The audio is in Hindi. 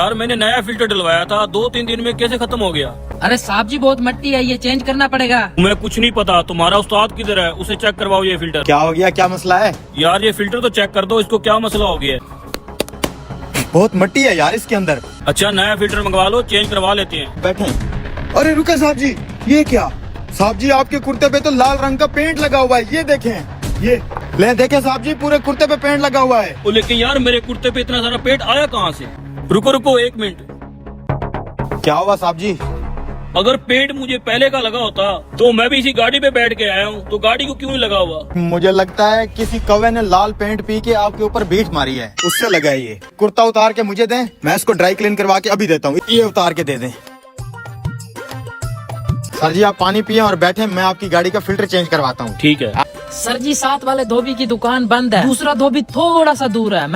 यार मैंने नया फिल्टर डलवाया था, 2-3 दिन में कैसे खत्म हो गया? अरे साहब जी बहुत मट्टी है, ये चेंज करना पड़ेगा। तुम्हें कुछ नहीं पता, तुम्हारा उस्ताद किधर है, उसे चेक करवाओ ये फिल्टर। क्या हो गया, क्या मसला है? यार ये फिल्टर तो चेक कर दो, इसको क्या मसला हो गया है? बहुत मट्टी है यार इसके अंदर। अच्छा नया फिल्टर मंगवा लो, चेंज करवा लेते हैं। बैठे। अरे रुके साहब जी, ये क्या? साहब जी आपके कुर्ते पे तो लाल रंग का पेंट लगा हुआ है, ये देखें। ये ले देखें साहब जी, पूरे कुर्ते पे पेंट लगा हुआ है। ओ लेकिन यार मेरे कुर्ते पे इतना सारा पेंट आया कहाँ से? रुको रुको 1 मिनट। क्या हुआ साहब जी? अगर पेंट मुझे पहले का लगा होता तो मैं भी इसी गाड़ी पे बैठ के आया हूँ, तो गाड़ी को क्यों नहीं लगा हुआ? मुझे लगता है किसी कौवे ने लाल पेंट पी के आपके ऊपर बीट मारी है, उससे लगा है ये। कुर्ता उतार के मुझे दें, मैं इसको ड्राई क्लीन करवा के अभी देता हूँ। ये उतार के दे दें। सर जी आप पानी पिए और बैठे, मैं आपकी गाड़ी का फिल्टर चेंज करवाता हूँ। ठीक है। सर जी साथ वाले धोबी की दुकान बंद है, दूसरा धोबी थोड़ा सा दूर है।